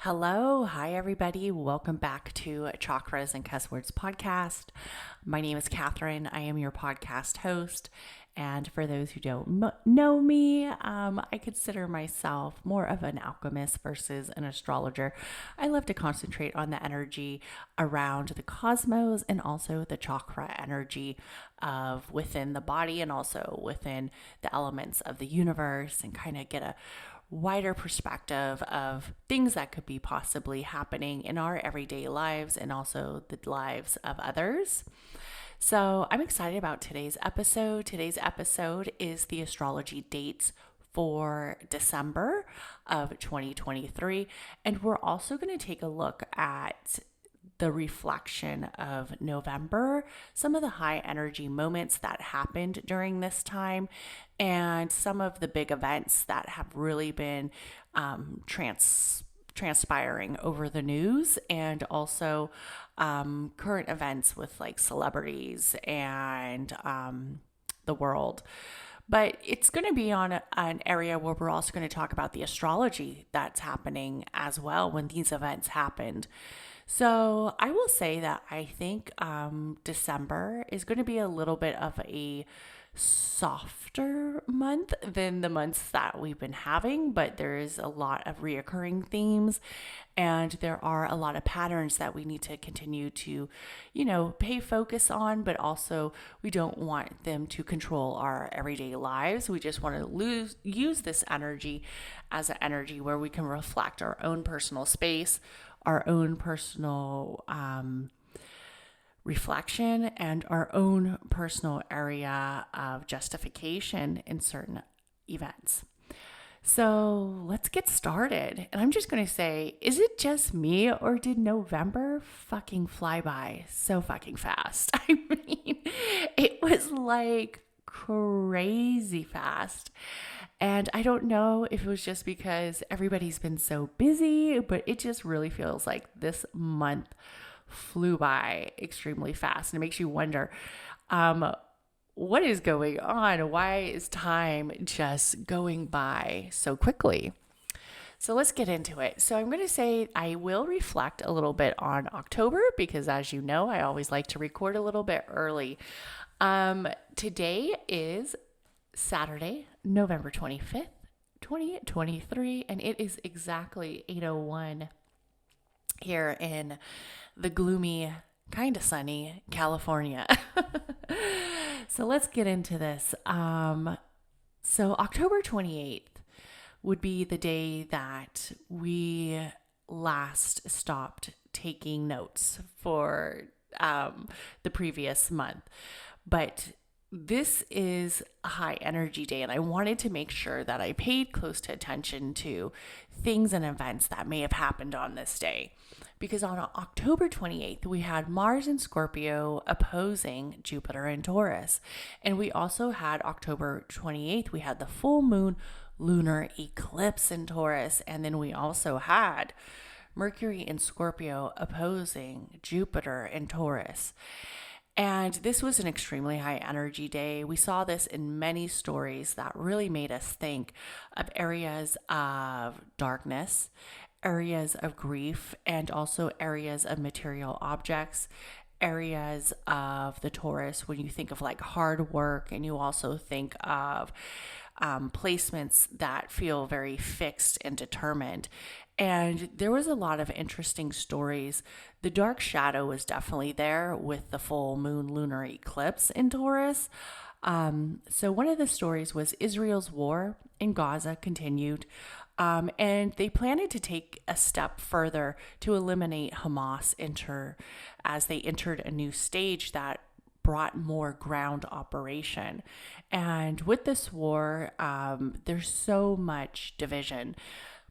Hello. Hi, everybody. Welcome back to Chakras and Cuss Words podcast. My name is Catherine. I am your podcast host. And for those who don't know me, I consider myself more of an alchemist versus an astrologer. I love to concentrate on the energy around the cosmos and also the chakra energy of within the body and also within the elements of the universe and kind of get a wider perspective of things that could be possibly happening in our everyday lives and also the lives of others. So I'm excited about today's episode. Today's episode is the astrology dates for December of 2023. And we're also going to take a look at the reflection of November, some of the high energy moments that happened during this time, and some of the big events that have really been transpiring over the news, and also current events with like celebrities and the world. But it's going to be on an area where we're also going to talk about the astrology that's happening as well when these events happened. So I will say that I think December is going to be a little bit of a softer month than the months that we've been having, but there is a lot of reoccurring themes and there are a lot of patterns that we need to continue to, pay focus on, but also we don't want them to control our everyday lives. We just want to use this energy as an energy where we can reflect our own personal space, our own personal reflection, and our own personal area of justification in certain events. So let's get started. And I'm just going to say, is it just me or did November fucking fly by so fucking fast? I mean, it was like crazy fast. And I don't know if it was just because everybody's been so busy, but it just really feels like this month flew by extremely fast. And it makes you wonder, what is going on? Why is time just going by so quickly? So let's get into it. So I'm going to say I will reflect a little bit on October because, as you know, I always like to record a little bit early. Today is Saturday, November 25th, 2023, and it is exactly 8:01 here in the gloomy, kind of sunny California. So let's get into this. So October 28th would be the day that we last stopped taking notes for the previous month. But this is a high energy day, and I wanted to make sure that I paid close attention to things and events that may have happened on this day. Because on October 28th, we had Mars in Scorpio opposing Jupiter in Taurus. And we also had October 28th, we had the full moon lunar eclipse in Taurus. And then we also had Mercury in Scorpio opposing Jupiter in Taurus. And this was an extremely high energy day. We saw this in many stories that really made us think of areas of darkness, areas of grief, and also areas of material objects, areas of the Taurus when you think of like hard work, and you also think of placements that feel very fixed and determined. And there was a lot of interesting stories. The dark shadow was definitely there with the full moon lunar eclipse in Taurus. So one of the stories was Israel's war in Gaza continued. And they planned to take a step further to eliminate Hamas as they entered a new stage that brought more ground operation. And with this war, there's so much division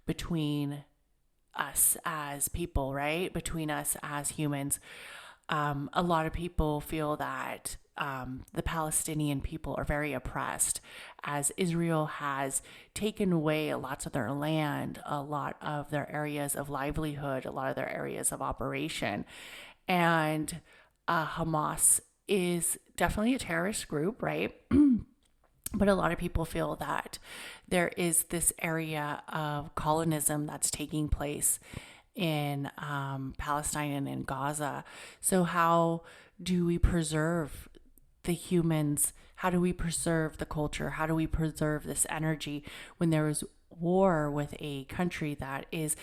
between us as people, right? Between us as humans. A lot of people feel that the Palestinian people are very oppressed as Israel has taken away lots of their land, a lot of their areas of livelihood, a lot of their areas of operation. And Hamas is definitely a terrorist group, right? But a lot of people feel that there is this area of colonism that's taking place in Palestine and in Gaza. So how do we preserve the humans? How do we preserve the culture? How do we preserve this energy when there is war with a country that is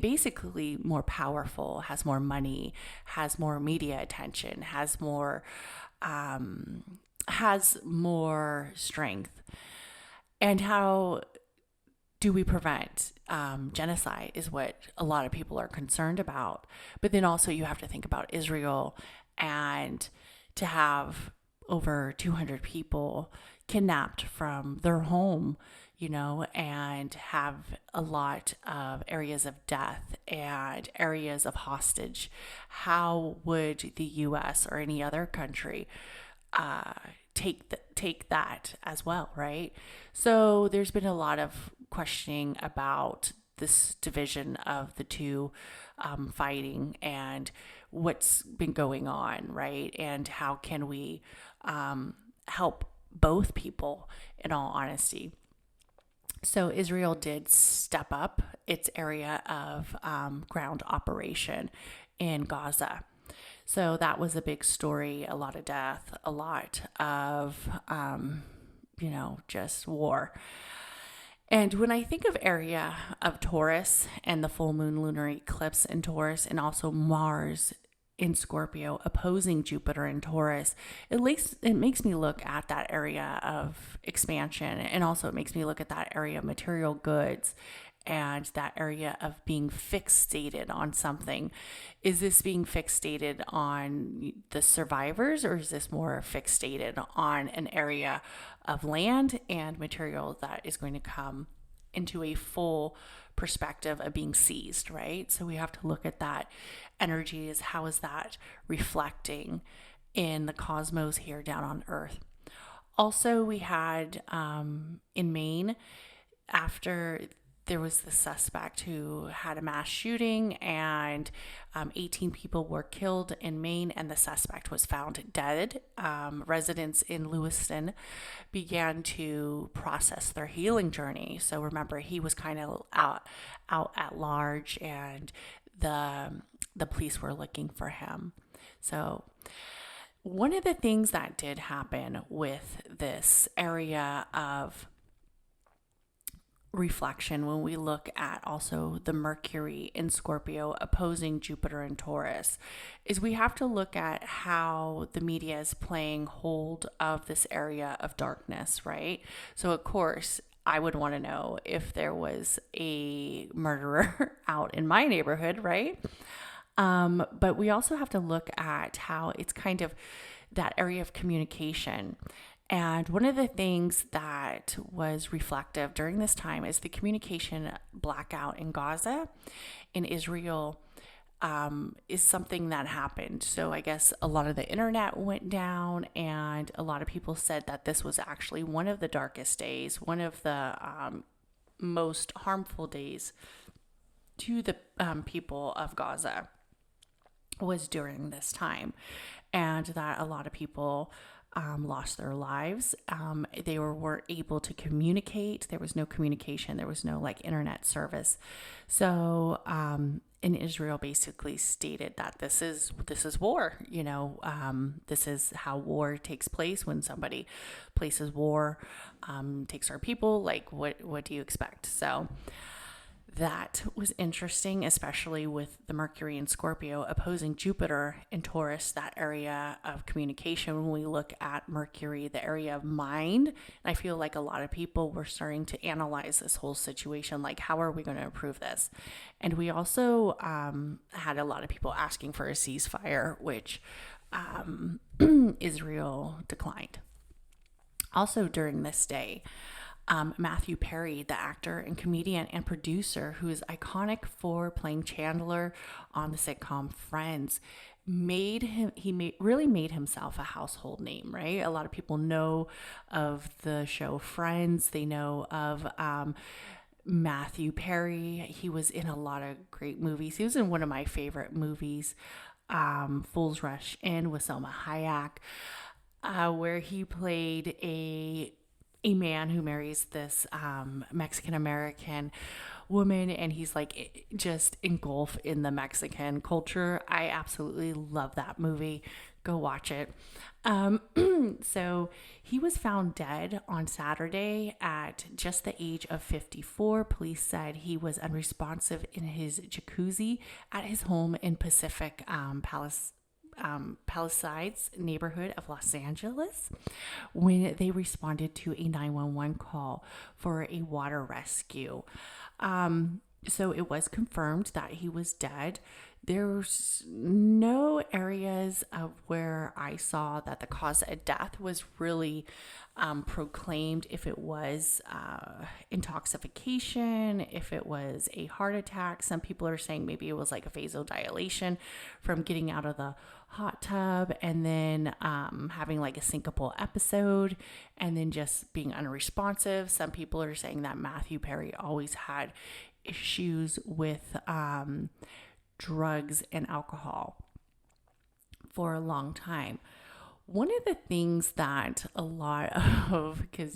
basically more powerful, has more money, has more media attention, has more strength? And how do we prevent genocide is what a lot of people are concerned about. But then also you have to think about Israel, and to have over 200 people kidnapped from their home, and have a lot of areas of death and areas of hostage. How would the US or any other country take that as well, right? So there's been a lot of questioning about this division of the two fighting and what's been going on, right? And how can we help both people, in all honesty. So Israel did step up its area of ground operation in Gaza. So that was a big story, a lot of death, a lot of, just war. And when I think of area of Taurus and the full moon lunar eclipse in Taurus, and also Mars in Scorpio opposing Jupiter in Taurus, it makes me look at that area of expansion, and also it makes me look at that area of material goods and that area of being fixated on something. Is this being fixated on the survivors, or is this more fixated on an area of land and material that is going to come into a full perspective of being seized, right? So we have to look at that energy as how is that reflecting in the cosmos here down on Earth. Also, we had in Maine, after there was the suspect who had a mass shooting, and 18 people were killed in Maine, and the suspect was found dead. Residents in Lewiston began to process their healing journey. So remember, he was kind of out at large, and the police were looking for him. So one of the things that did happen with this area of reflection, when we look at also the Mercury in Scorpio opposing Jupiter in Taurus, is we have to look at how the media is playing hold of this area of darkness, right? So of course, I would want to know if there was a murderer out in my neighborhood, right? But we also have to look at how it's kind of that area of communication. And one of the things that was reflective during this time is the communication blackout in Gaza. In Israel is something that happened. So I guess a lot of the internet went down, and a lot of people said that this was actually one of the darkest days, one of the most harmful days to the people of Gaza was during this time, and that a lot of people lost their lives. They weren't able to communicate. There was no communication. There was no internet service. So, in Israel basically stated that this is war. This is how war takes place. When somebody places war, takes our people. What do you expect? So that was interesting, especially with the Mercury in Scorpio opposing Jupiter in Taurus, that area of communication. When we look at Mercury, the area of mind, and I feel like a lot of people were starting to analyze this whole situation, like, how are we going to improve this? And we also had a lot of people asking for a ceasefire, which Israel declined. Also during this day, Matthew Perry, the actor and comedian and producer who is iconic for playing Chandler on the sitcom Friends, really made himself a household name, right? A lot of people know of the show Friends. They know of Matthew Perry. He was in a lot of great movies. He was in one of my favorite movies, Fools Rush In, with Selma Hayek, where he played a man who marries this Mexican-American woman, and he's like just engulfed in the Mexican culture. I absolutely love that movie. Go watch it. Um, so he was found dead on Saturday at just the age of 54. Police said he was unresponsive in his jacuzzi at his home in Pacific Palisades neighborhood of Los Angeles when they responded to a 911 call for a water rescue. So it was confirmed that he was dead. There's no areas of where I saw that the cause of death was really proclaimed, if it was intoxication, if it was a heart attack. Some people are saying maybe it was like a vasodilation from getting out of the hot tub and then having like a syncopal episode and then just being unresponsive. Some people are saying that Matthew Perry always had issues with drugs and alcohol for a long time. One of the things that a lot of, because,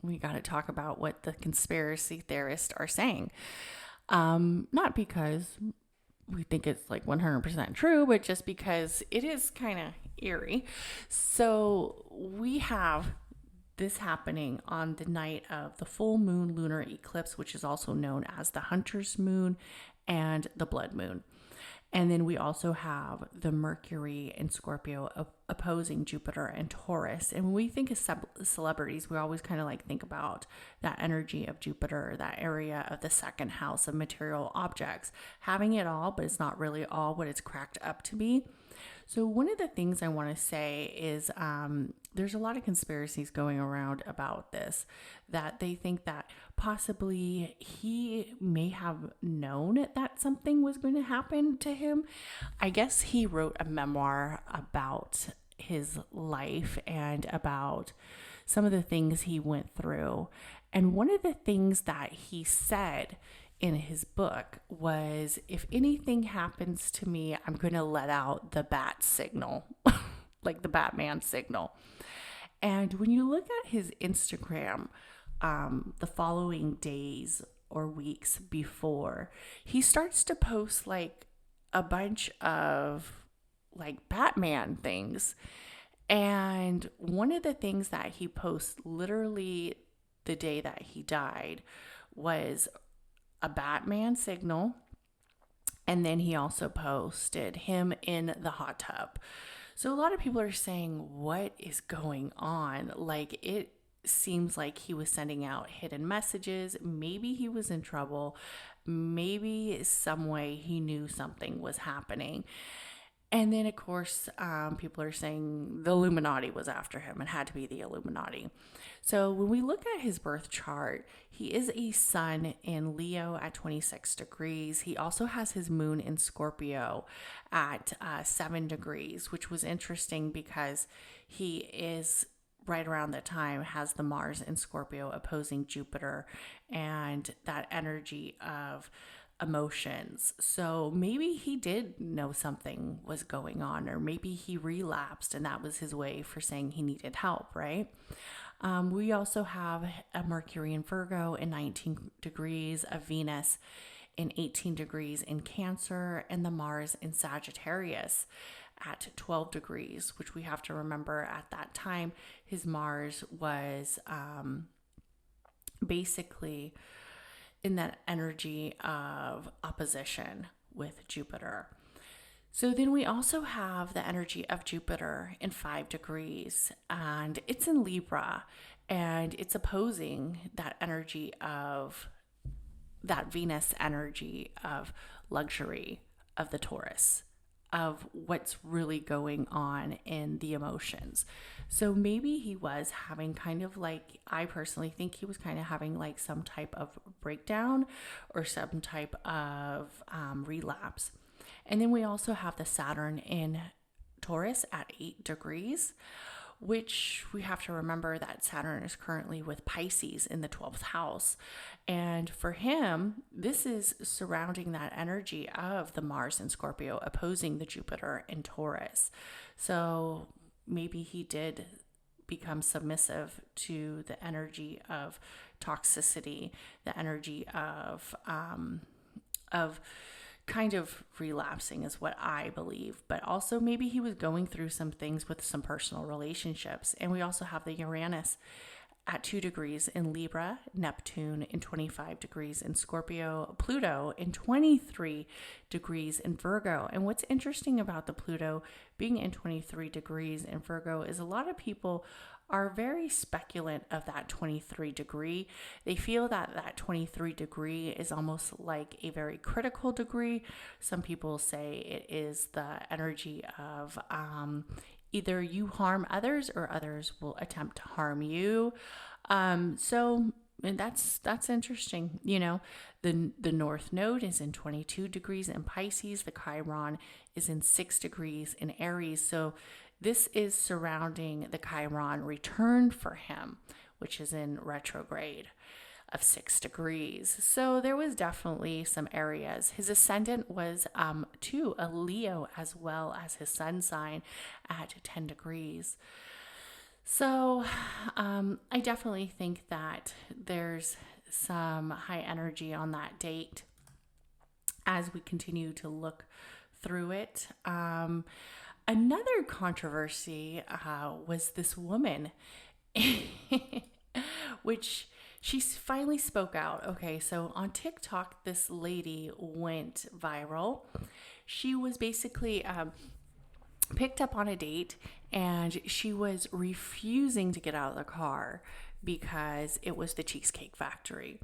we got to talk about what the conspiracy theorists are saying. Not because we think it's like 100% true, but just because it is kind of eerie. So we have this happening on the night of the full moon lunar eclipse, which is also known as the Hunter's Moon and the Blood Moon. And then we also have the Mercury in Scorpio opposing Jupiter and Taurus. And when we think of celebrities, we always kind of like think about that energy of Jupiter, that area of the second house of material objects, having it all, but it's not really all what it's cracked up to be. So one of the things I want to say is there's a lot of conspiracies going around about this, that they think that possibly he may have known that something was going to happen to him. I guess he wrote a memoir about his life and about some of the things he went through. And one of the things that he said in his book was, if anything happens to me, I'm going to let out the bat signal, like the Batman signal. And when you look at his Instagram, the following days or weeks before, he starts to post like a bunch of like Batman things. And one of the things that he posts literally the day that he died was a Batman signal. And then he also posted him in the hot tub. So a lot of people are saying, what is going on? Like, it seems like he was sending out hidden messages. Maybe he was in trouble. Maybe some way he knew something was happening. And then, of course, people are saying the Illuminati was after him. It had to be the Illuminati. So when we look at his birth chart, he is a sun in Leo at 26 degrees. He also has his moon in Scorpio at 7 degrees, which was interesting because he is right around that time has the Mars in Scorpio opposing Jupiter and that energy of emotions. So maybe he did know something was going on, or maybe he relapsed and that was his way for saying he needed help, right? We also have a Mercury in Virgo in 19 degrees, a Venus in 18 degrees in Cancer, and the Mars in Sagittarius at 12 degrees, which we have to remember at that time, his Mars was basically in that energy of opposition with Jupiter. So then we also have the energy of Jupiter in 5 degrees, and it's in Libra, and it's opposing that energy of that Venus energy of luxury of the Taurus, of what's really going on in the emotions. So maybe he was having kind of like, I personally think he was kind of having like some type of breakdown or some type of relapse. And then we also have the Saturn in Taurus at 8 degrees, which we have to remember that Saturn is currently with Pisces in the 12th house. And for him, this is surrounding that energy of the Mars in Scorpio opposing the Jupiter in Taurus. So maybe he did become submissive to the energy of toxicity, the energy of kind of relapsing is what I believe. But also maybe he was going through some things with some personal relationships. And we also have the Uranus at 2 degrees in Libra, Neptune in 25 degrees in Scorpio, Pluto in 23 degrees in Virgo. And what's interesting about the Pluto being in 23 degrees in Virgo is a lot of people are very speculant of that 23 degree. They feel that that 23 degree is almost like a very critical degree. Some people say it is the energy of either you harm others or others will attempt to harm you. So and that's interesting. The North Node is in 22 degrees in Pisces. The Chiron is in 6 degrees in Aries. So this is surrounding the Chiron return for him, which is in retrograde of 6 degrees. So there was definitely some areas. His ascendant was to a Leo, as well as his sun sign at 10 degrees. So I definitely think that there's some high energy on that date as we continue to look through it. Another controversy was this woman, which she finally spoke out. Okay, so on TikTok, this lady went viral. She was basically picked up on a date, and she was refusing to get out of the car because it was the Cheesecake Factory.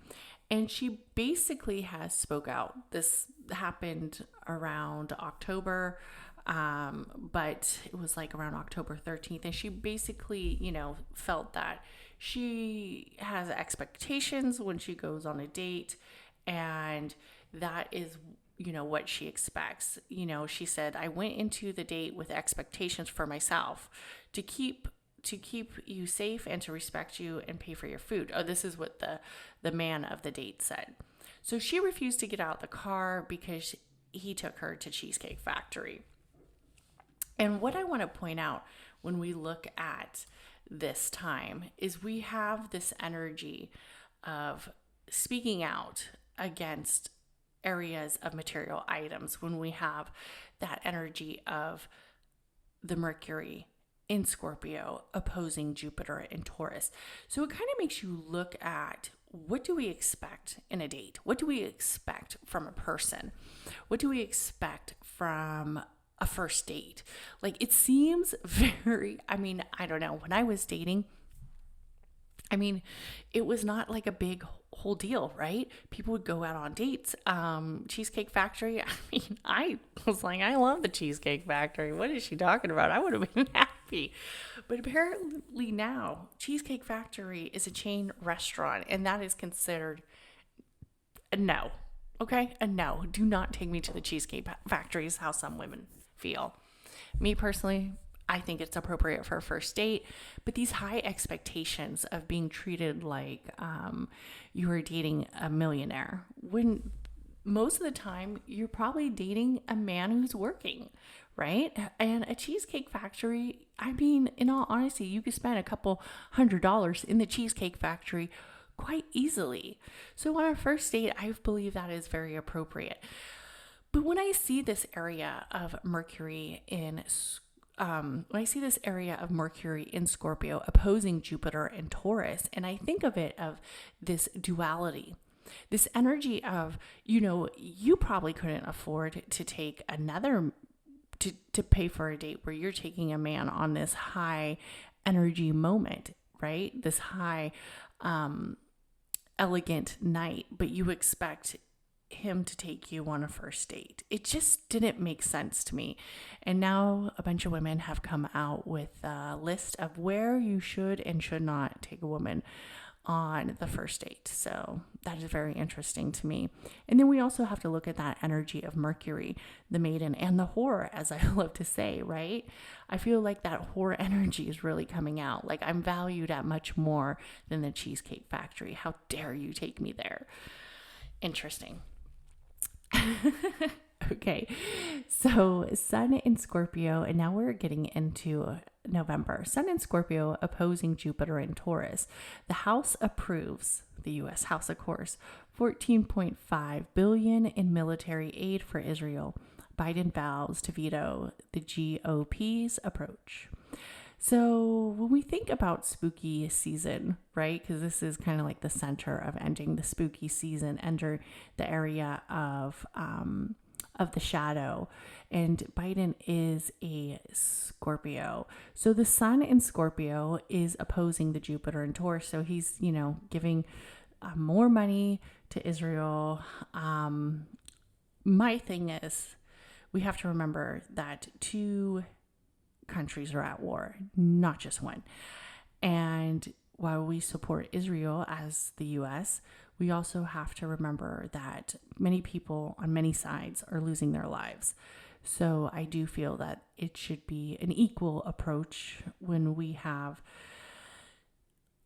And she basically has spoke out. This happened around October, but it was like around October 13th. And she basically, felt that she has expectations when she goes on a date, and that is what she expects. She said, I went into the date with expectations for myself to keep you safe and to respect you and pay for your food. Oh, this is what the man of the date said. So she refused to get out of the car because he took her to Cheesecake Factory. And what I want to point out when we look at this time is we have this energy of speaking out against areas of material items when we have that energy of the Mercury in Scorpio opposing Jupiter in Taurus. So it kind of makes you look at, what do we expect in a date? What do we expect from a person? What do we expect from a first date? Like, it seems very, I don't know. When I was dating, it was not like a big whole deal, right? People would go out on dates. Cheesecake Factory. I was like, I love the Cheesecake Factory. What is she talking about? I would have been happy. But apparently now, Cheesecake Factory is a chain restaurant, and that is considered a no. Okay? A no. Do not take me to the Cheesecake Factory is how some women feel. Me personally, I think it's appropriate for a first date, but these high expectations of being treated like you are dating a millionaire, when most of the time you're probably dating a man who's working, right? And a Cheesecake Factory, in all honesty, you could spend a couple $100s in the Cheesecake Factory quite easily. So on a first date, I believe that is very appropriate. But when I see this area of Mercury in Scorpio opposing Jupiter and Taurus, and I think of it of this duality, this energy of, you probably couldn't afford to take to pay for a date where you're taking a man on this high energy moment, right? This high, elegant night, but you expect him to take you on a first date. It just didn't make sense to me. And now a bunch of women have come out with a list of where you should and should not take a woman on the first date. So that is very interesting to me. And then we also have to look at that energy of Mercury, the maiden and the whore, as I love to say, right? I feel like that whore energy is really coming out. Like, I'm valued at much more than the Cheesecake Factory. How dare you take me there? Interesting. Okay, so Sun in Scorpio, and now we're getting into November. Sun in Scorpio opposing Jupiter in Taurus. The House approves, the U.S. House, of course, 14.5 billion in military aid for Israel. Biden vows to veto the GOP's approach. So when we think about spooky season, right, because this is kind of like the center of ending the spooky season, enter the area of the shadow, and Biden is a Scorpio. So the Sun in Scorpio is opposing the Jupiter in Taurus. So he's, giving more money to Israel. My thing is, we have to remember that two countries are at war, not just one. And while we support Israel as the U.S., we also have to remember that many people on many sides are losing their lives. So I do feel that it should be an equal approach when we have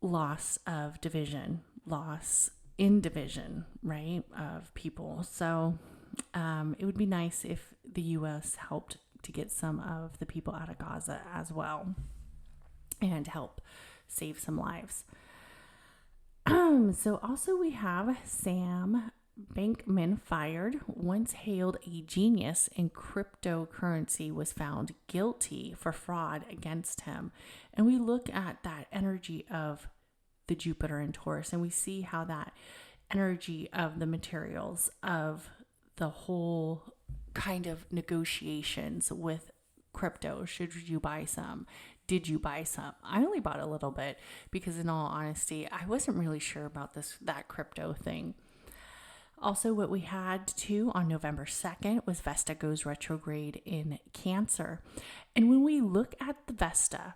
loss of division, loss in division, right, of people. So it would be nice if the U.S. helped to get some of the people out of Gaza as well and help save some lives. So also we have Sam Bankman-Fried, once hailed a genius in cryptocurrency, was found guilty for fraud against him. And we look at that energy of the Jupiter in Taurus, and we see how that energy of the materials of the whole kind of negotiations with crypto. Should you buy some? Did you buy some? I only bought a little bit because, in all honesty, I wasn't really sure about that crypto thing. Also, what we had too on November 2nd was Vesta goes retrograde in Cancer. And when we look at the Vesta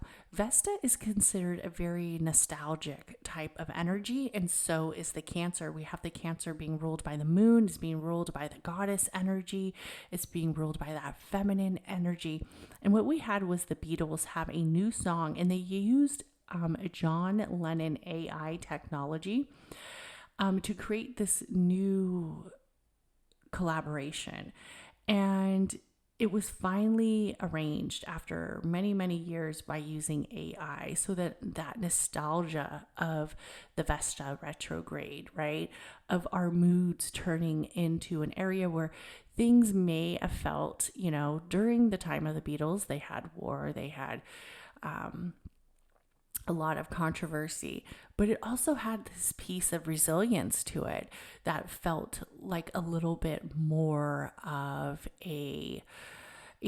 is considered a very nostalgic type of energy, and so is the Cancer. We have the Cancer being ruled by the moon, it's being ruled by the goddess energy, it's being ruled by that feminine energy. And what we had was the Beatles have a new song, and they used John Lennon AI technology to create this new collaboration. And it was finally arranged after many, many years by using AI, so that nostalgia of the Vesta retrograde, right, of our moods turning into an area where things may have felt, during the time of the Beatles, they had war, they had a lot of controversy, but it also had this piece of resilience to it that felt like a little bit more of a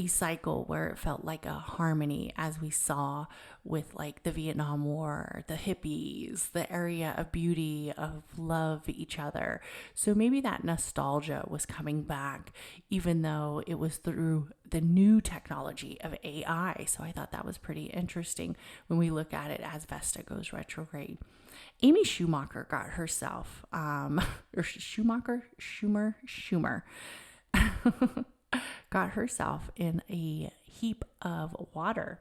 cycle, where it felt like a harmony, as we saw with like the Vietnam War, the hippies, the area of beauty, of love each other. So maybe that nostalgia was coming back, even though it was through the new technology of AI. So I thought that was pretty interesting when we look at it as Vesta goes retrograde. Amy Schumacher got herself, Schumer, got herself in a heap of water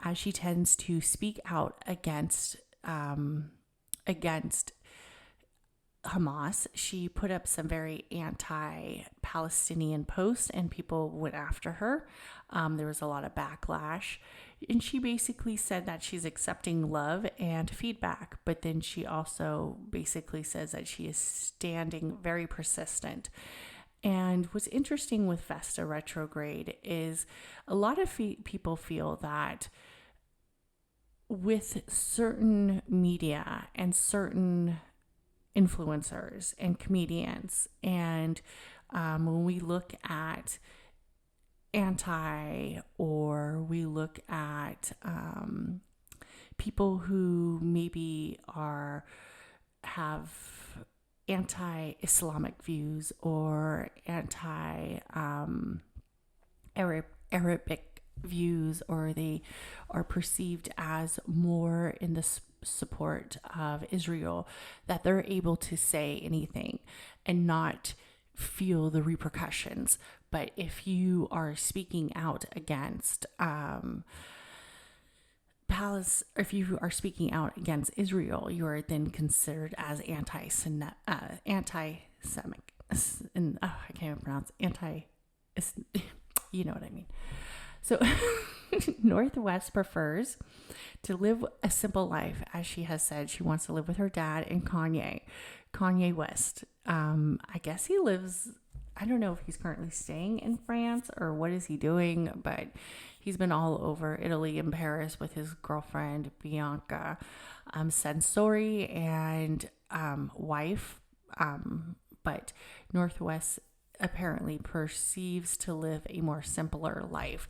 as she tends to speak out against Hamas. She put up some very anti-Palestinian posts, and people went after her. There was a lot of backlash, and she basically said that she's accepting love and feedback, but then she also basically says that she is standing very persistent. And what's interesting with Vesta retrograde is a lot of people feel that with certain media and certain influencers and comedians, and when we look at or we look at people who maybe have anti-Islamic views or anti-Arabic views, or they are perceived as more in the support of Israel, that they're able to say anything and not feel the repercussions. But if you are speaking out against if you are speaking out against Israel, you are then considered as anti-Semitic, and I can't even pronounce You know what I mean. So Northwest prefers to live a simple life. As she has said, she wants to live with her dad and Kanye West. I guess he lives, I don't know if he's currently staying in France or what is he doing, but he's been all over Italy and Paris with his girlfriend, Bianca Sensori, and wife. But Northwest apparently perceives to live a more simpler life.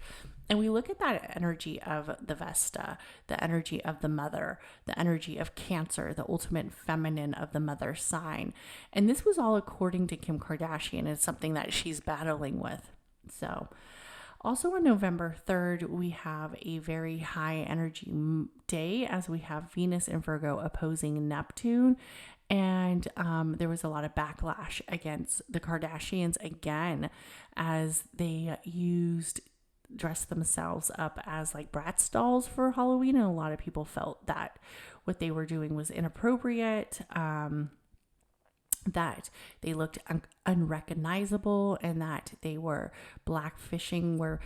And we look at that energy of the Vesta, the energy of the mother, the energy of Cancer, the ultimate feminine of the mother sign. And this was all according to Kim Kardashian. It's something that she's battling with. So also on November 3rd, we have a very high energy day as we have Venus in Virgo opposing Neptune. And there was a lot of backlash against the Kardashians again as they dressed themselves up as like Bratz dolls for Halloween. And a lot of people felt that what they were doing was inappropriate, that they looked unrecognizable, and that they were blackfishing, where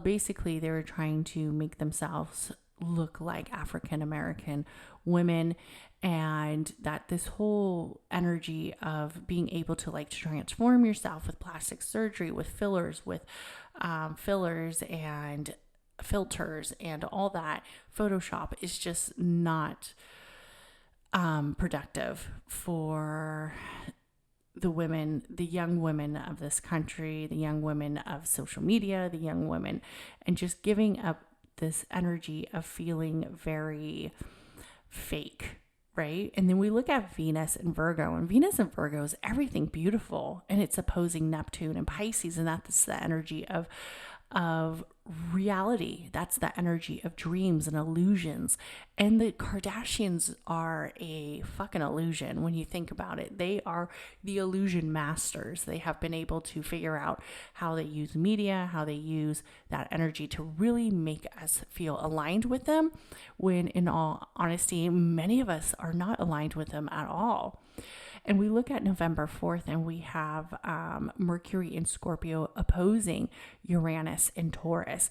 basically they were trying to make themselves look like African American women. And that this whole energy of being able to like transform yourself with plastic surgery, with fillers and filters and all that, Photoshop is just not productive for the women, the young women of this country, the young women of social media, the young women, and just giving up this energy of feeling very fake, right? And then we look at Venus and Virgo, and Venus and Virgo is everything beautiful, and it's opposing Neptune and Pisces, and that's the energy of reality. That's the energy of dreams and illusions. And the Kardashians are a fucking illusion when you think about it. They are the illusion masters. They have been able to figure out how they use media, how they use that energy to really make us feel aligned with them, when in all honesty, many of us are not aligned with them at all. And we look at November 4th, and we have Mercury in Scorpio opposing Uranus in Taurus.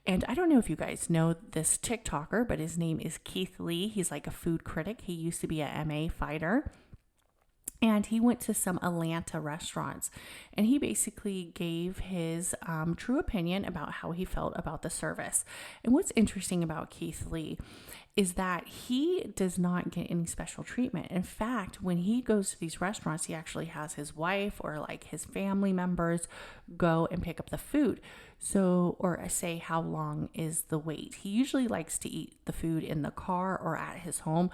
And I don't know if you guys know this TikToker, but his name is Keith Lee. He's like a food critic. He used to be a MMA fighter. And he went to some Atlanta restaurants, and he basically gave his true opinion about how he felt about the service. And what's interesting about Keith Lee is that he does not get any special treatment. In fact, when he goes to these restaurants, he actually has his wife or like his family members go and pick up the food. So, or say, how long is the wait? He usually likes to eat the food in the car or at his home.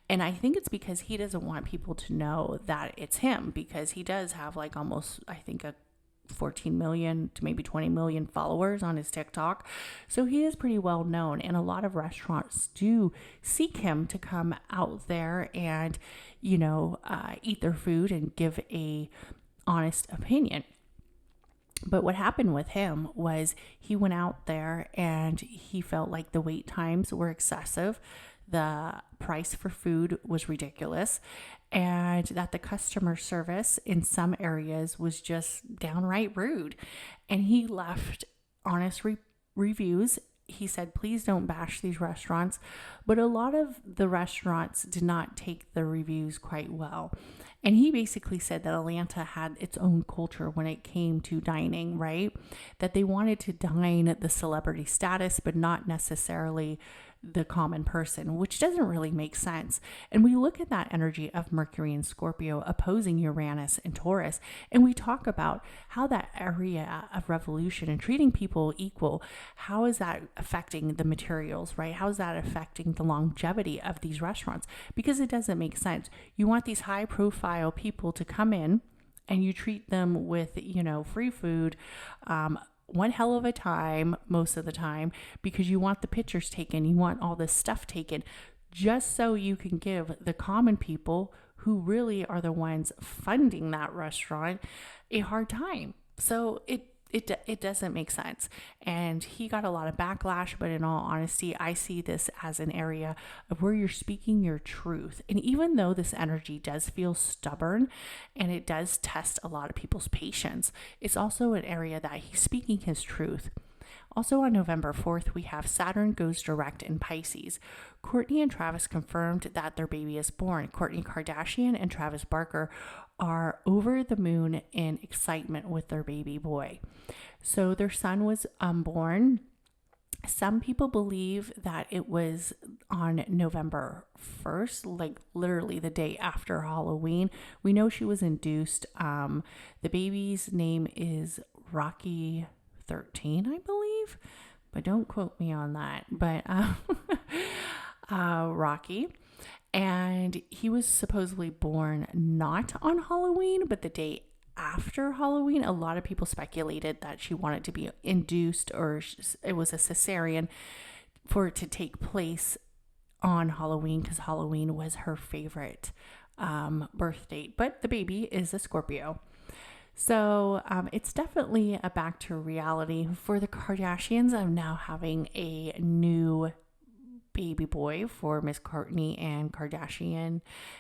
And I think it's because he doesn't want people to know that it's him, because he does have like almost, I think, a 14 million to maybe 20 million followers on his TikTok. So he is pretty well known, and a lot of restaurants do seek him to come out there and, eat their food and give a honest opinion. But what happened with him was he went out there and he felt like the wait times were excessive. The price for food was ridiculous, and that the customer service in some areas was just downright rude. And he left honest reviews. He said, please don't bash these restaurants. But a lot of the restaurants did not take the reviews quite well. And he basically said that Atlanta had its own culture when it came to dining, right? That they wanted to dine the celebrity status, but not necessarily the common person, which doesn't really make sense. And we look at that energy of Mercury and Scorpio opposing Uranus and Taurus, and we talk about how that area of revolution and treating people equal, how is that affecting the materials, right? How is that affecting the longevity of these restaurants? Because it doesn't make sense. You want these high profile people to come in and you treat them with, free food, one hell of a time most of the time, because you want the pictures taken, you want all this stuff taken, just so you can give the common people, who really are the ones funding that restaurant, a hard time. So it doesn't make sense. And he got a lot of backlash, but in all honesty, I see this as an area of where you're speaking your truth. And even though this energy does feel stubborn and it does test a lot of people's patience, it's also an area that he's speaking his truth. Also on November 4th, we have Saturn goes direct in Pisces. Kourtney and Travis confirmed that their baby is born. Kourtney Kardashian and Travis Barker are over the moon in excitement with their baby boy. So their son was born. Some people believe that it was on November 1st, like literally the day after Halloween. We know she was induced. The baby's name is Rocky 13, I believe, but don't quote me on that. But Rocky. And he was supposedly born not on Halloween, but the day after Halloween. A lot of people speculated that she wanted to be induced or it was a cesarean for it to take place on Halloween because Halloween was her favorite birth date. But the baby is a Scorpio. So it's definitely a back to reality for the Kardashians of now having a new baby boy for Miss Kourtney and Kardashian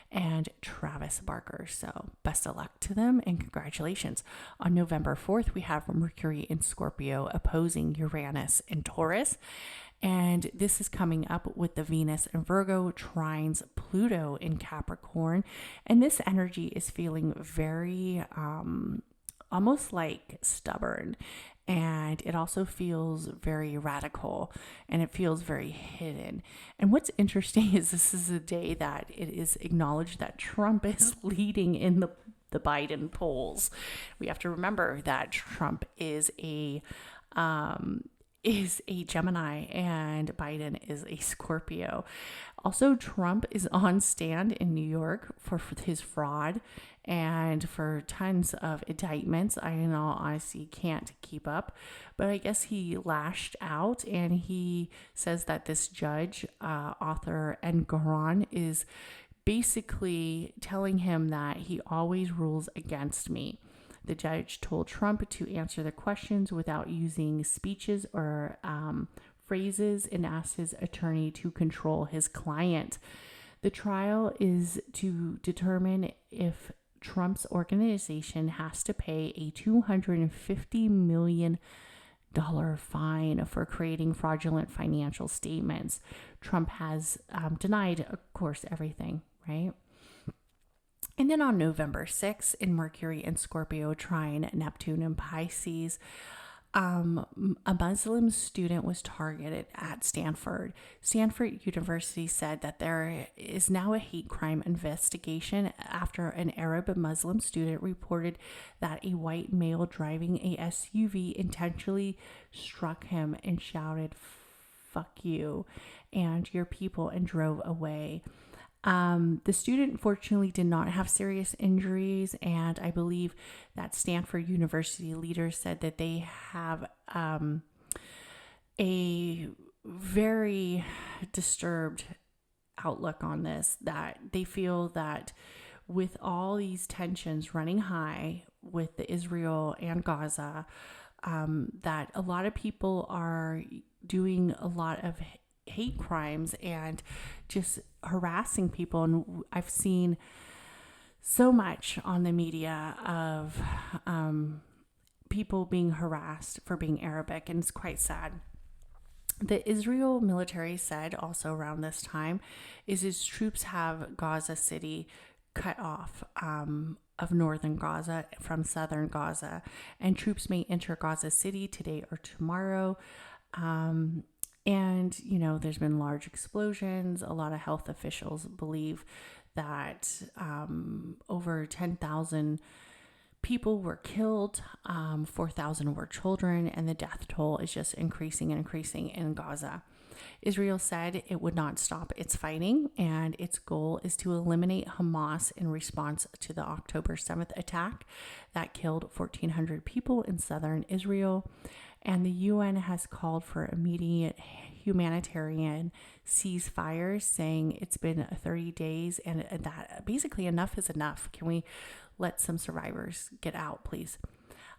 and Travis Barker. So best of luck to them and congratulations. On November 4th, we have Mercury in Scorpio opposing Uranus in Taurus. And this is coming up with the Venus in Virgo trines Pluto in Capricorn. And this energy is feeling very almost like stubborn. And it also feels very radical and it feels very hidden. And what's interesting is this is a day that it is acknowledged that Trump is leading in the Biden polls. We have to remember that Trump is a Gemini and Biden is a Scorpio. Also, Trump is on stand in New York for his fraud and for tons of indictments. I, in all honesty, can't keep up. But I guess he lashed out and he says that this judge, Arthur Engoron, is basically telling him that he always rules against me. The judge told Trump to answer the questions without using speeches or phrases and asked his attorney to control his client. The trial is to determine if Trump's organization has to pay a $250 million fine for creating fraudulent financial statements. Trump has denied, of course, everything, right? And then on November 6th, in Mercury and Scorpio trine Neptune and Pisces, a Muslim student was targeted at Stanford. Stanford University said that there is now a hate crime investigation after an Arab Muslim student reported that a white male driving a SUV intentionally struck him and shouted, "Fuck you and your people," and drove away. The student fortunately did not have serious injuries, and I believe that Stanford University leaders said that they have a very disturbed outlook on this, that they feel that with all these tensions running high with the Israel and Gaza, that a lot of people are doing a lot of hate crimes and just harassing people. And I've seen so much on the media of people being harassed for being Arabic, and it's quite sad. The Israel military said also around this time is its troops have Gaza City cut off of northern Gaza from southern Gaza, and troops may enter Gaza City today or tomorrow. And, you know, there's been large explosions. A lot of health officials believe that over 10,000 people were killed, 4,000 were children, and the death toll is just increasing and increasing in Gaza. Israel said it would not stop its fighting, and its goal is to eliminate Hamas in response to the October 7th attack that killed 1,400 people in southern Israel. And the UN has called for immediate humanitarian ceasefire, saying it's been 30 days and that basically enough is enough. Can we let some survivors get out, please?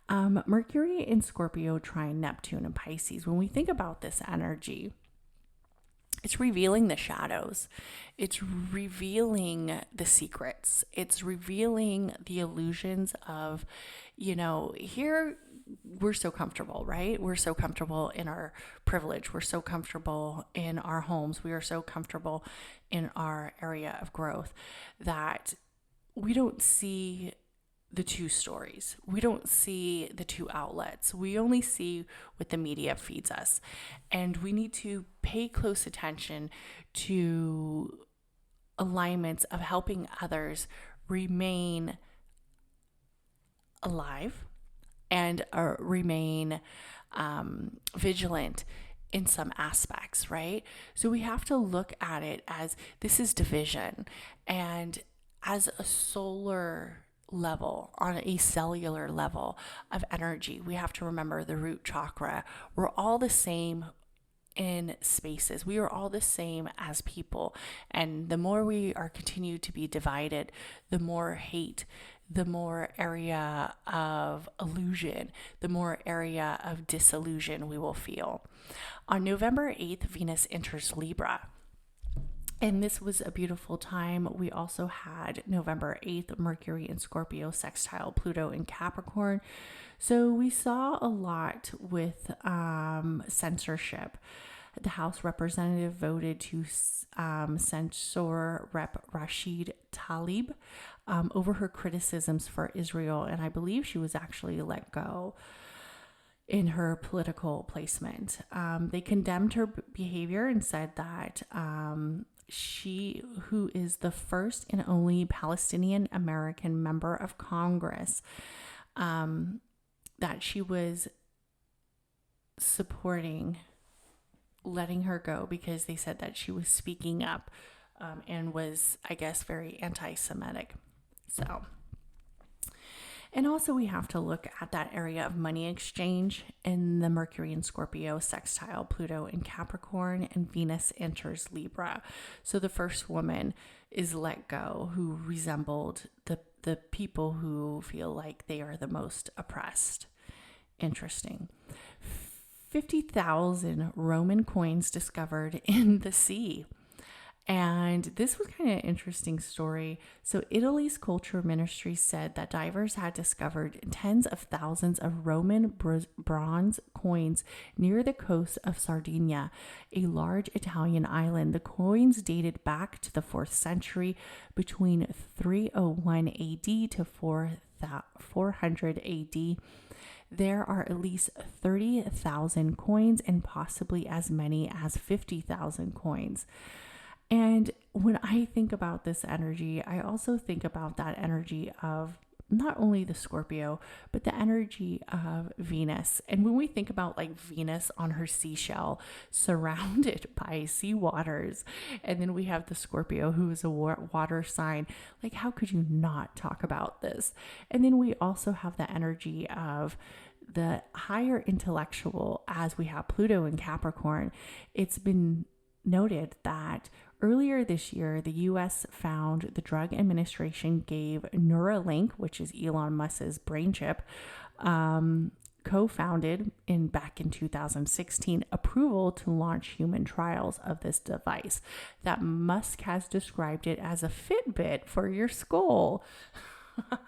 Mercury in Scorpio trine Neptune in Pisces. When we think about this energy, it's revealing the shadows. It's revealing the secrets. It's revealing the illusions of, here we're so comfortable, right? We're so comfortable in our privilege. We're so comfortable in our homes. We are so comfortable in our area of growth that we don't see the two stories. We don't see the two outlets. We only see what the media feeds us. And we need to pay close attention to alignments of helping others remain alive and remain vigilant in some aspects, right? So we have to look at it as this is division, and as a solar level, on a cellular level of energy, we have to remember the root chakra. We're all the same in spaces. We are all the same as people. And the more we are continued to be divided, the more hate, the more area of illusion, the more area of disillusion we will feel. On November 8th, Venus enters Libra. And this was a beautiful time. We also had November 8th, Mercury in Scorpio sextile Pluto in Capricorn. So we saw a lot with censorship. The House representative voted to censor Rep. Rashid Tlaib over her criticisms for Israel. And I believe she was actually let go in her political placement. They condemned her behavior and said that she, who is the first and only Palestinian American member of Congress, that she was supporting letting her go because they said that she was speaking up and was, I guess, very anti-Semitic. So, and also we have to look at that area of money exchange in the Mercury in Scorpio sextile Pluto in Capricorn, and Venus enters Libra. So the first woman is let go who resembled the people who feel like they are the most oppressed. Interesting. 50,000 Roman coins discovered in the sea. And this was kind of an interesting story. So Italy's culture ministry said that divers had discovered tens of thousands of Roman bronze coins near the coast of Sardinia, a large Italian island. The coins dated back to the 4th century, between 301 AD to 400 AD. There are at least 30,000 coins and possibly as many as 50,000 coins. And when I think about this energy, I also think about that energy of not only the Scorpio, but the energy of Venus. And when we think about like Venus on her seashell, surrounded by sea waters, and then we have the Scorpio, who is a water sign, like how could you not talk about this? And then we also have the energy of the higher intellectual, as we have Pluto in Capricorn. It's been noted that earlier this year, the U.S. found the Drug Administration gave Neuralink, which is Elon Musk's brain chip, co-founded back in 2016, approval to launch human trials of this device. That Musk has described it as a Fitbit for your skull.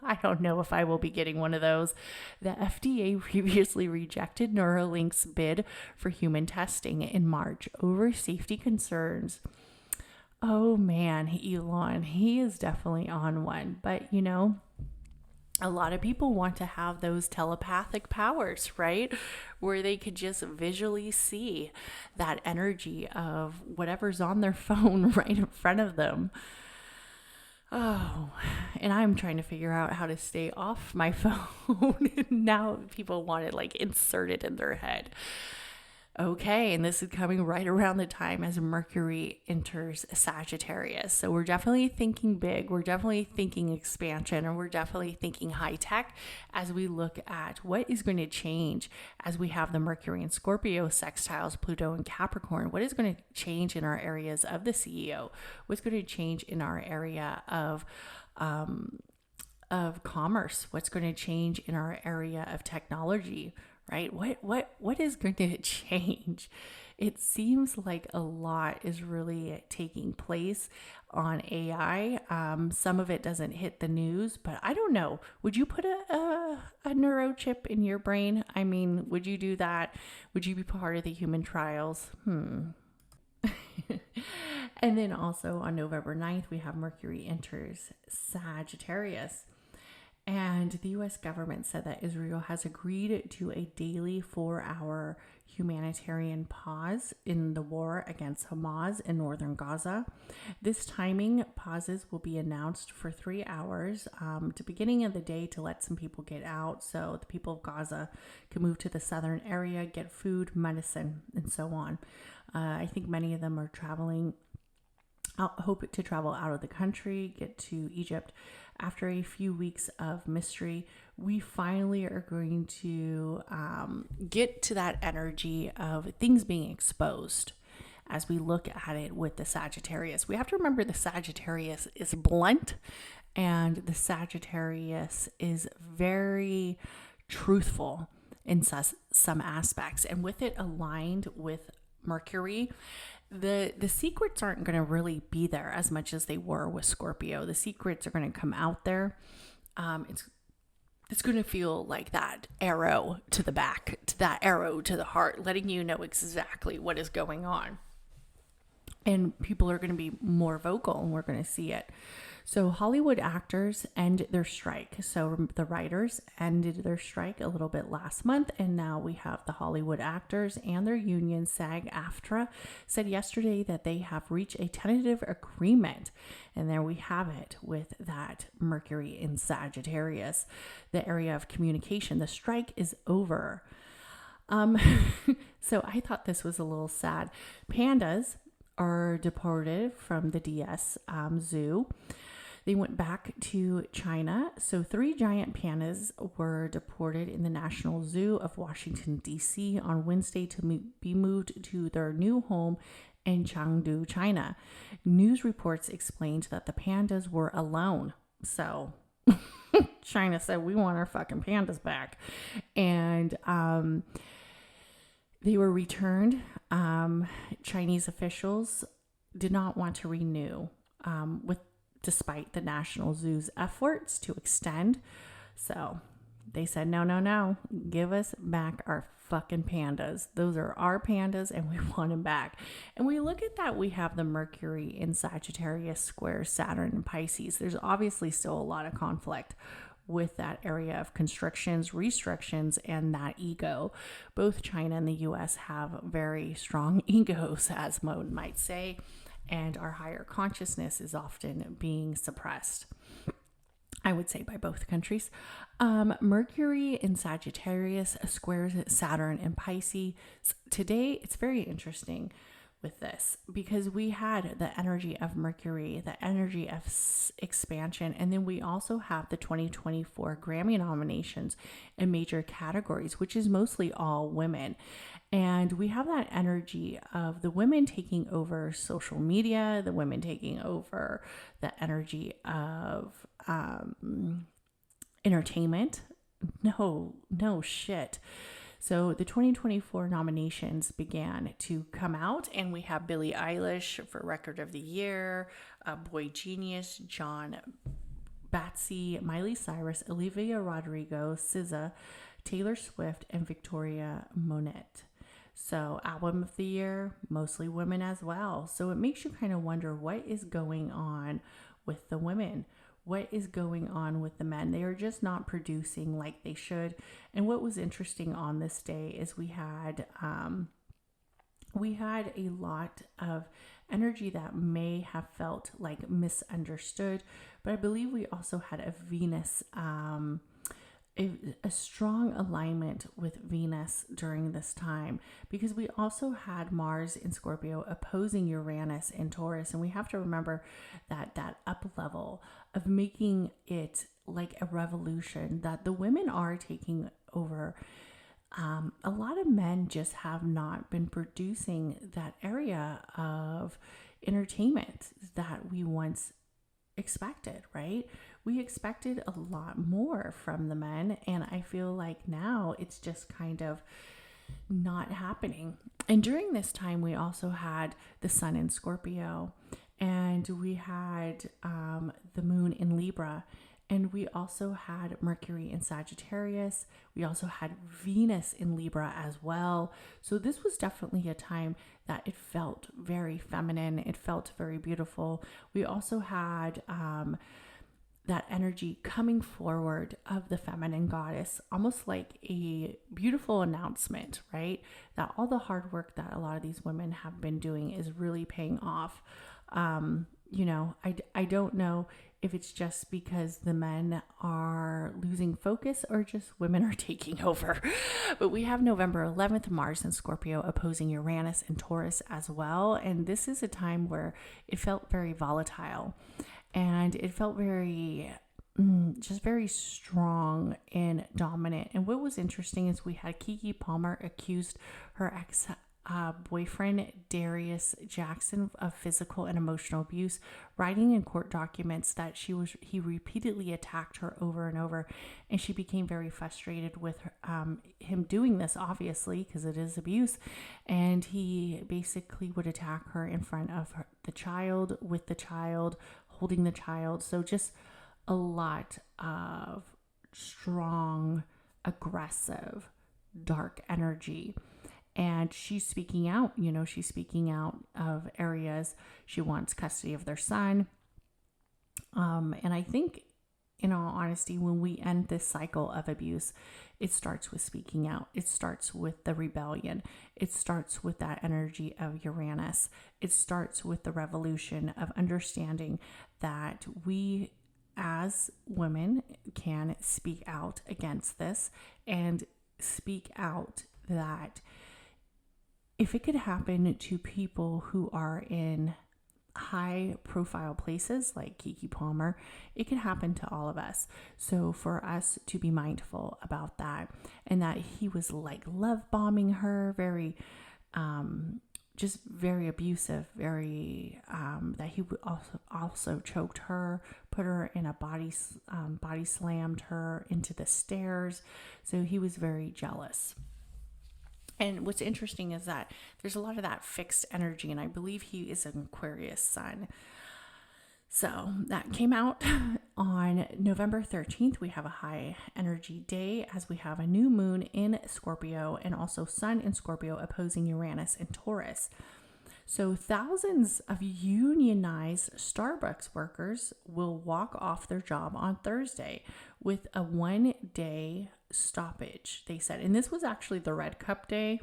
I don't know if I will be getting one of those. The FDA previously rejected Neuralink's bid for human testing in March over safety concerns. Oh man, Elon, he is definitely on one. But a lot of people want to have those telepathic powers, right? Where they could just visually see that energy of whatever's on their phone right in front of them. Oh, and I'm trying to figure out how to stay off my phone. Now people want it like inserted in their head. Okay, and this is coming right around the time as Mercury enters Sagittarius. So we're definitely thinking big, we're definitely thinking expansion, and we're definitely thinking high tech as we look at what is going to change as we have the Mercury and Scorpio sextiles Pluto and Capricorn. What is going to change in our areas of the CEO? What's going to change in our area of of commerce, what's going to change in our area of technology, right? What is going to change? It seems like a lot is really taking place on AI. Some of it doesn't hit the news, but I don't know. Would you put a neuro chip in your brain? I mean, would you do that? Would you be part of the human trials? And then also on November 9th, we have Mercury enters Sagittarius. And the US government said that Israel has agreed to a daily 4-hour humanitarian pause in the war against Hamas in northern Gaza. This timing pauses will be announced for 3 hours to the beginning of the day to let some people get out so the people of Gaza can move to the southern area, get food, medicine, and so on. I think many of them are traveling, hope to travel out of the country, get to Egypt. After a few weeks of mystery, we finally are going to get to that energy of things being exposed as we look at it with the Sagittarius. We have to remember the Sagittarius is blunt and the Sagittarius is very truthful in some aspects. And with it aligned with Mercury, the secrets aren't going to really be there as much as they were with Scorpio. The secrets are going to come out there. It's going to feel like that arrow to the back, to that arrow to the heart, letting you know exactly what is going on. And people are going to be more vocal, and we're going to see it. So Hollywood actors end their strike. So the writers ended their strike a little bit last month, and now we have the Hollywood actors and their union, SAG-AFTRA, said yesterday that they have reached a tentative agreement. And there we have it with that Mercury in Sagittarius, the area of communication. The strike is over. So I thought this was a little sad. Pandas are deported from the DS zoo. They went back to China. So 3 giant pandas were deported in the National Zoo of Washington, D.C. on Wednesday to be moved to their new home in Chengdu, China. News reports explained that the pandas were alone. So China said, we want our fucking pandas back. And they were returned. Chinese officials did not want to renew despite the National Zoo's efforts to extend. So they said, no, give us back our fucking pandas. Those are our pandas and we want them back. And we look at that, we have the Mercury in Sagittarius square Saturn and Pisces. There's obviously still a lot of conflict with that area of constrictions, restrictions, and that ego. Both China and the US have very strong egos, as one might say, and our higher consciousness is often being suppressed, I would say, by both countries. Mercury in Sagittarius squares Saturn and Pisces. Today, it's very interesting with this because we had the energy of Mercury, the energy of expansion, and then we also have the 2024 Grammy nominations in major categories, which is mostly all women. And we have that energy of the women taking over social media, the women taking over the energy of entertainment. No shit. So the 2024 nominations began to come out, and we have Billie Eilish for Record of the Year, Boy Genius, John Batsy, Miley Cyrus, Olivia Rodrigo, SZA, Taylor Swift, and Victoria Monet. So Album of the Year, mostly women as well. So it makes you kind of wonder what is going on with the women. What is going on with the men? They are just not producing like they should. And what was interesting on this day is we had a lot of energy that may have felt like misunderstood, but I believe we also had a Venus, a strong alignment with Venus during this time, because we also had Mars in Scorpio opposing Uranus in Taurus. And we have to remember that up level of making it like a revolution, that the women are taking over. A lot of men just have not been producing that area of entertainment that we once expected, right? we expected a lot more from the men. And I feel like now it's just kind of not happening. And during this time, we also had the sun in Scorpio, and we had the moon in Libra, and we also had Mercury in Sagittarius. We also had Venus in Libra as well. So this was definitely a time that it felt very feminine. It felt very beautiful. We also had that energy coming forward of the feminine goddess, almost like a beautiful announcement, right? That all the hard work that a lot of these women have been doing is really paying off. I don't know if it's just because the men are losing focus or just women are taking over. But we have November 11th, Mars and Scorpio opposing Uranus and Taurus as well. And this is a time where it felt very volatile. And it felt very, just very strong and dominant. And what was interesting is we had Keke Palmer accused her boyfriend Darius Jackson of physical and emotional abuse, writing in court documents that he repeatedly attacked her over and over, and she became very frustrated with him doing this, obviously, because it is abuse. And he basically would attack her in front of the child, with the child, holding the child. So just a lot of strong, aggressive, dark energy. And she's speaking out, she's speaking out of areas. She wants custody of their son. And I think, in all honesty, when we end this cycle of abuse, it starts with speaking out. It starts with the rebellion. It starts with that energy of Uranus. It starts with the revolution of understanding that we as women can speak out against this and speak out that if it could happen to people who are in high profile places like Keke Palmer, it could happen to all of us. So for us to be mindful about that, and that he was like love bombing her, very, just very abusive, very, that he would also choked her, put her in a body slammed her into the stairs. So he was very jealous. And what's interesting is that there's a lot of that fixed energy, and I believe he is an Aquarius sun. So that came out on November 13th. We have a high energy day as we have a new moon in Scorpio and also sun in Scorpio opposing Uranus and Taurus. So thousands of unionized Starbucks workers will walk off their job on Thursday with a 1-day stoppage, they said. And this was actually the red cup day.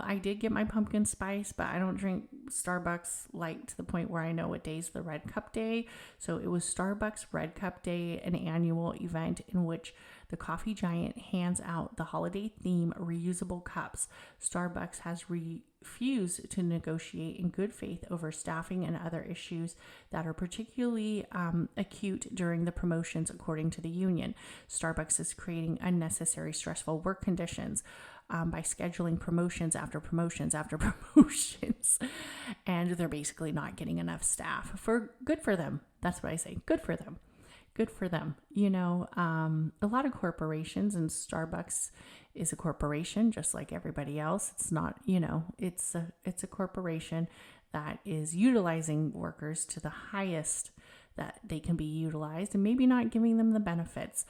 I did get my pumpkin spice, but I don't drink Starbucks like to the point where I know what day's the red cup day. So it was Starbucks Red Cup Day, an annual event in which the coffee giant hands out the holiday theme reusable cups. Starbucks has refused to negotiate in good faith over staffing and other issues that are particularly acute during the promotions, according to the union. Starbucks is creating unnecessary stressful work conditions by scheduling promotions after promotions after promotions. And they're basically not getting enough staff. Good for them. That's what I say. Good for them. Good for them. A lot of corporations, and Starbucks is a corporation just like everybody else. It's not, it's a corporation that is utilizing workers to the highest that they can be utilized, and maybe not giving them the benefits,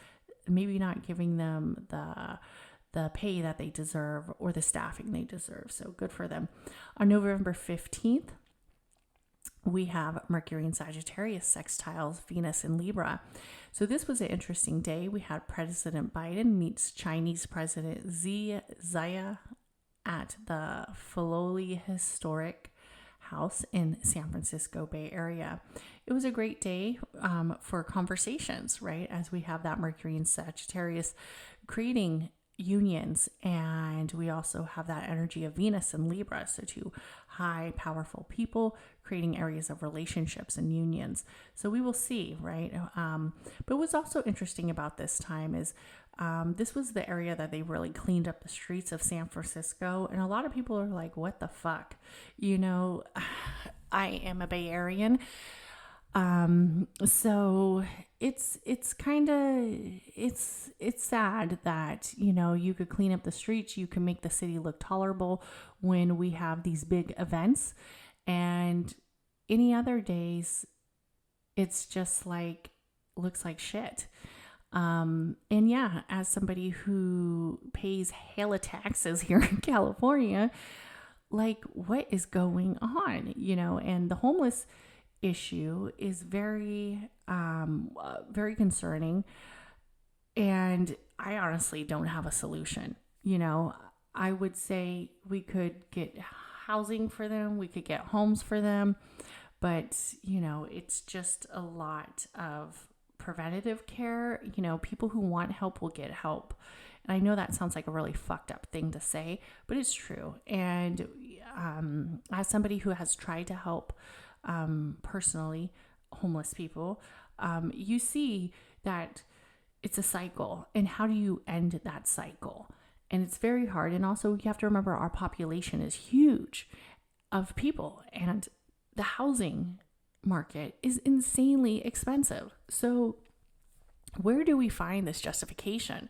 maybe not giving them the pay that they deserve or the staffing they deserve. So good for them. On November 15th, we have Mercury in Sagittarius sextiles Venus in Libra. So this was an interesting day. We had President Biden meets Chinese President Xi Jinping at the Filoli Historic House in San Francisco Bay Area. It was a great day for conversations, right? As we have that Mercury in Sagittarius creating unions, and we also have that energy of Venus and Libra, so two high powerful people creating areas of relationships and unions. So we will see, right? But what's also interesting about this time is this was the area that they really cleaned up the streets of San Francisco, and a lot of people are like, what the fuck? I am a Bay Arean. So it's kind of it's sad that, you know, you could clean up the streets, you can make the city look tolerable when we have these big events, and any other days it's just like looks like shit. And yeah, as somebody who pays hella taxes here in California, like what is going on, you know? And the homeless issue is very concerning, and I honestly don't have a solution. You know, I would say we could get housing for them, we could get homes for them, but you know, it's just a lot of preventative care. You know, people who want help will get help. And I know that sounds like a really fucked up thing to say, but it's true. And as somebody who has tried to help personally homeless people, you see that it's a cycle. And how do you end that cycle? And it's very hard. And also, you have to remember our population is huge of people, and the housing market is insanely expensive. So, where do we find this justification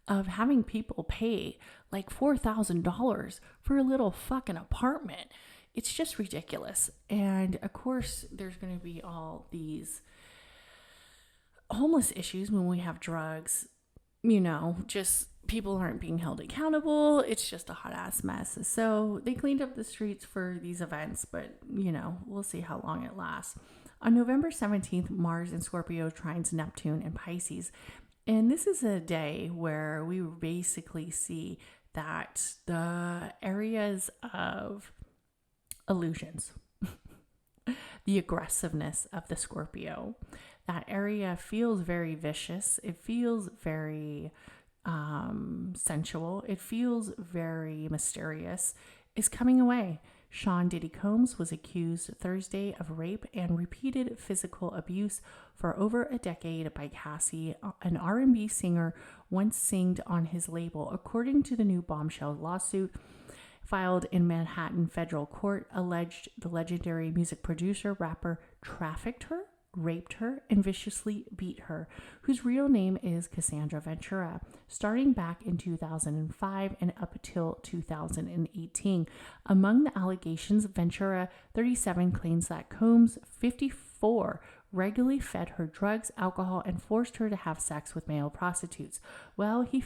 of having people pay like $4,000 for a little fucking apartment? It's just ridiculous. And of course, there's going to be all these homeless issues when we have drugs, you know, just people aren't being held accountable. It's just a hot ass mess. So they cleaned up the streets for these events, but you know, we'll see how long it lasts. On November 17th, Mars in Scorpio trines Neptune in Pisces. And this is a day where we basically see that the areas of illusions, the aggressiveness of the Scorpio, that area feels very vicious. It feels very sensual. It feels very mysterious. Is coming away. Sean Diddy Combs was accused Thursday of rape and repeated physical abuse for over a decade by Cassie, an R&B singer once singed on his label. According to the new bombshell lawsuit filed in Manhattan federal court, alleged the legendary music producer rapper trafficked her, raped her, and viciously beat her, whose real name is Cassandra Ventura, starting back in 2005 and up till 2018. Among the allegations, Ventura, 37, claims that Combs, 54, regularly fed her drugs, alcohol, and forced her to have sex with male prostitutes. Well, he